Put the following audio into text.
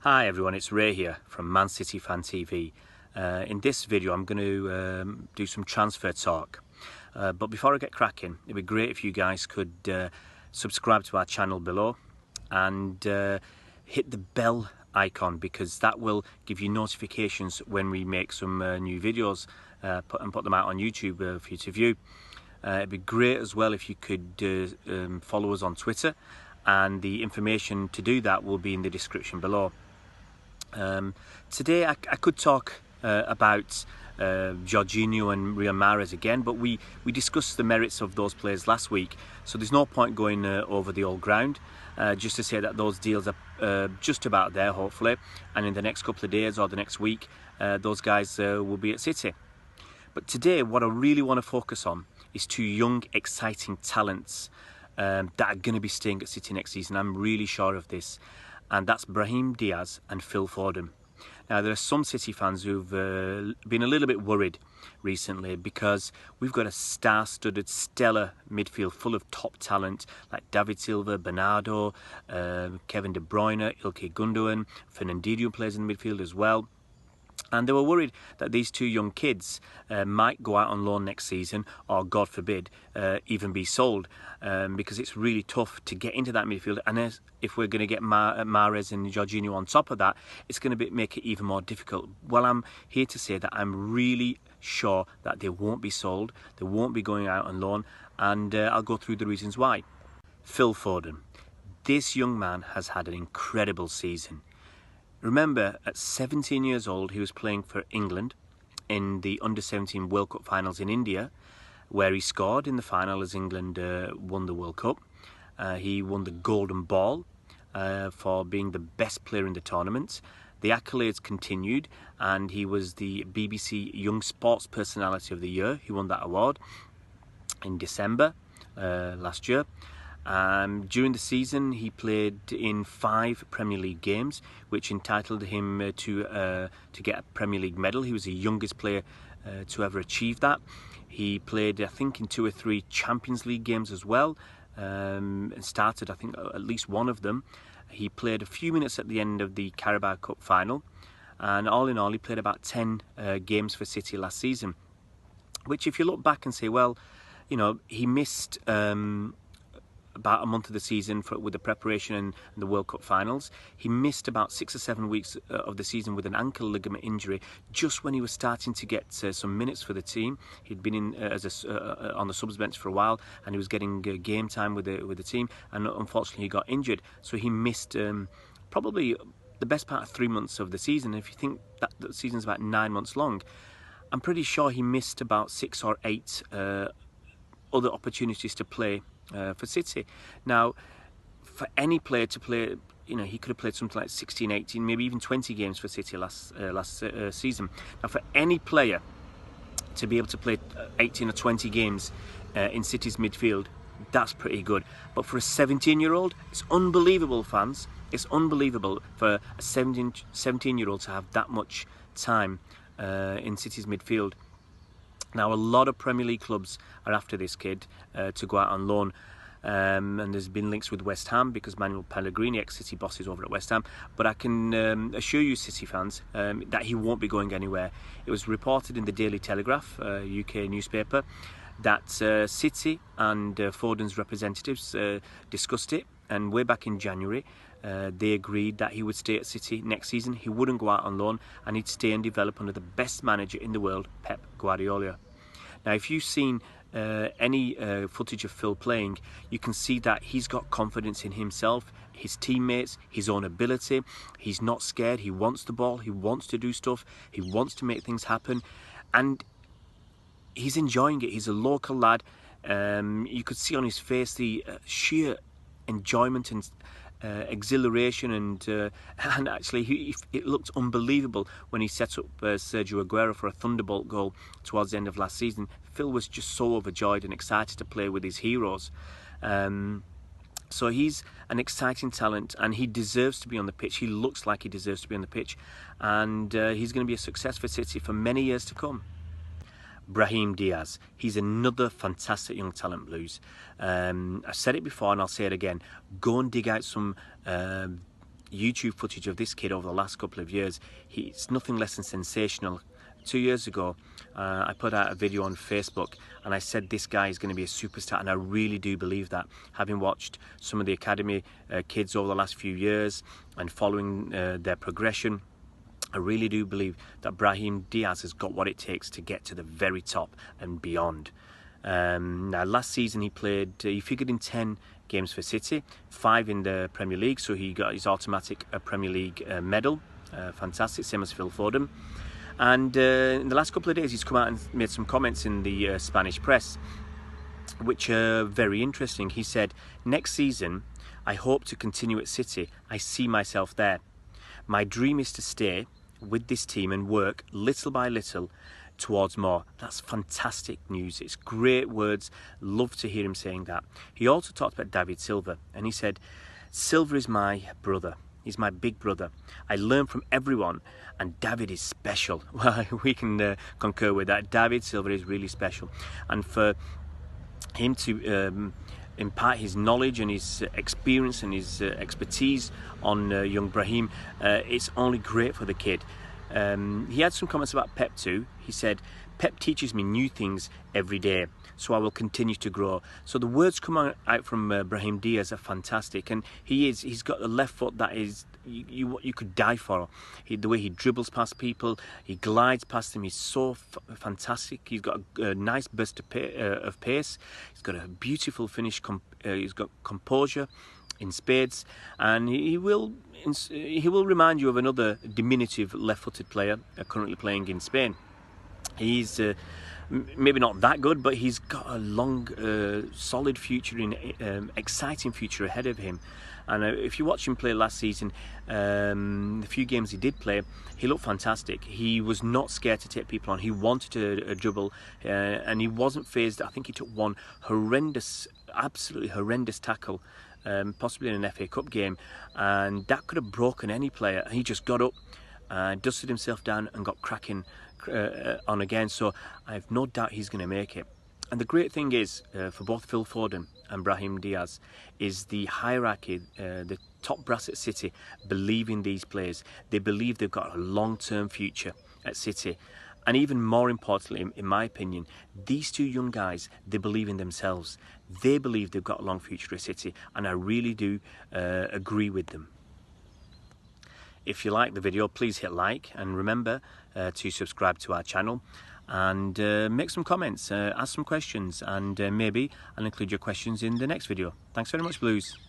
Hi everyone, it's Ray here from Man City Fan TV. In this video I'm going to do some transfer talk. But before I get cracking, it'd be great if you guys could subscribe to our channel below and hit the bell icon, because that will give you notifications when we make some new videos and put them out on YouTube for you to view. It'd be great as well if you could follow us on Twitter, and the information to do that will be in the description below. Today I could talk about Jorginho and Riyad Mahrez again, but we discussed the merits of those players last week, so there's no point going over the old ground. Just to say that those deals are just about there, hopefully, and in the next couple of days or the next week those guys will be at City. But today what I really want to focus on is two young exciting talents that are going to be staying at City next season. I'm really sure of this, and that's Brahim Diaz and Phil Foden. Now, there are some City fans who've been a little bit worried recently because we've got a star-studded, stellar midfield full of top talent like David Silva, Bernardo, Kevin De Bruyne, Ilkay Gundogan, Fernandinho plays in the midfield as well. And they were worried that these two young kids might go out on loan next season, or God forbid, even be sold, because it's really tough to get into that midfield. And if we're going to get Mahrez and Jorginho on top of that, it's going to make it even more difficult. Well, I'm here to say that I'm really sure that they won't be sold, they won't be going out on loan, and I'll go through the reasons why. Phil Foden. This young man has had an incredible season. Remember, at 17 years old, he was playing for England in the Under-17 World Cup finals in India, where he scored in the final as England won the World Cup. He won the Golden Ball for being the best player in the tournament. The accolades continued, and he was the BBC Young Sports Personality of the Year. He won that award in December last year. During the season, he played in 5 Premier League games, which entitled him to get a Premier League medal. He was the youngest player to ever achieve that. He played, I think, in 2 or 3 Champions League games as well, and started, I think, at least one of them. He played a few minutes at the end of the Carabao Cup final, and all in all, he played about 10 games for City last season. Which, if you look back and say, well, you know, he missed about a month of the season with the preparation and the World Cup finals. He missed about 6 or 7 weeks of the season with an ankle ligament injury, just when he was starting to get some minutes for the team. He'd been in on the subs bench for a while, and he was getting game time with the team, and unfortunately he got injured, so he missed probably the best part of 3 months of the season. If you think that the season's about 9 months long, I'm pretty sure he missed about 6 or 8 other opportunities to play for City. Now, for any player to play, you know, he could have played something like 16, 18, maybe even 20 games for City last season. Now, for any player to be able to play 18 or 20 games in City's midfield, that's pretty good. But for a 17-year-old, it's unbelievable, fans. It's unbelievable for a 17-year-old to have that much time in City's midfield. Now, a lot of Premier League clubs are after this kid to go out on loan, and there's been links with West Ham because Manuel Pellegrini, ex-City boss, is over at West Ham. But I can assure you, City fans, that he won't be going anywhere. It was reported in the Daily Telegraph, UK newspaper, that City and Foden's representatives discussed it, and way back in January they agreed that he would stay at City next season. He wouldn't go out on loan, and he'd stay and develop under the best manager in the world, Pep Guardiola. Now, if you've seen any footage of Phil playing, you can see that he's got confidence in himself, his teammates, his own ability. He's not scared. He wants the ball. He wants to do stuff. He wants to make things happen, and he's enjoying it. He's a local lad. You could see on his face the sheer enjoyment and exhilaration, and actually it looked unbelievable when he set up Sergio Aguero for a thunderbolt goal towards the end of last season. Phil was just so overjoyed and excited to play with his heroes. So he's an exciting talent, and he deserves to be on the pitch. He looks like he deserves to be on the pitch, and he's going to be a success for City for many years to come. Brahim Diaz. He's another fantastic young talent, Blues. I've said it before and I'll say it again. Go and dig out some YouTube footage of this kid over the last couple of years, it's nothing less than sensational. 2 years ago, I put out a video on Facebook and I said this guy is going to be a superstar, and I really do believe that. Having watched some of the academy kids over the last few years and following their progression, I really do believe that Brahim Diaz has got what it takes to get to the very top and beyond. Now, last season he figured in 10 games for City, 5 in the Premier League, so he got his automatic Premier League medal. Fantastic, same as Phil Foden. And in the last couple of days he's come out and made some comments in the Spanish press, which are very interesting. He said, "Next season I hope to continue at City. I see myself there. My dream is to stay with this team and work little by little towards more." That's fantastic news. It's great words. Love to hear him saying that. He also talked about David Silva, and he said, "Silva is my brother. He's my big brother. I learn from everyone, and David is special." Well, we can concur with that. David Silva is really special, and for him to impart his knowledge and his experience and his expertise on young Brahim, it's only great for the kid. He had some comments about Pep too. He said, "Pep teaches me new things every day, so I will continue to grow." So the words coming out from Brahim Diaz are fantastic, and he's got a left foot that is you could die for. The way he dribbles past people, he glides past them, he's so fantastic. He's got a nice burst of pace. He's got a beautiful finish. He's got composure in spades, and he will remind you of another diminutive left-footed player currently playing in Spain. He's maybe not that good, but he's got a long, solid future, exciting future ahead of him. And if you watch him play last season, the few games he did play, he looked fantastic. He was not scared to take people on. He wanted to dribble, and he wasn't phased. I think he took one absolutely horrendous tackle, possibly in an FA Cup game, and that could have broken any player. He just got up, dusted himself down and got cracking on again. So I have no doubt he's going to make it. And the great thing is, for both Phil Foden and Brahim Diaz, is the hierarchy, the top brass at City believe in these players. They believe they've got a long-term future at City. And even more importantly, in my opinion, these two young guys, they believe in themselves. They believe they've got a long future at City, and I really do agree with them. If you like the video, please hit like, and remember to subscribe to our channel, and make some comments, ask some questions, and maybe I'll include your questions in the next video. Thanks very much, Blues.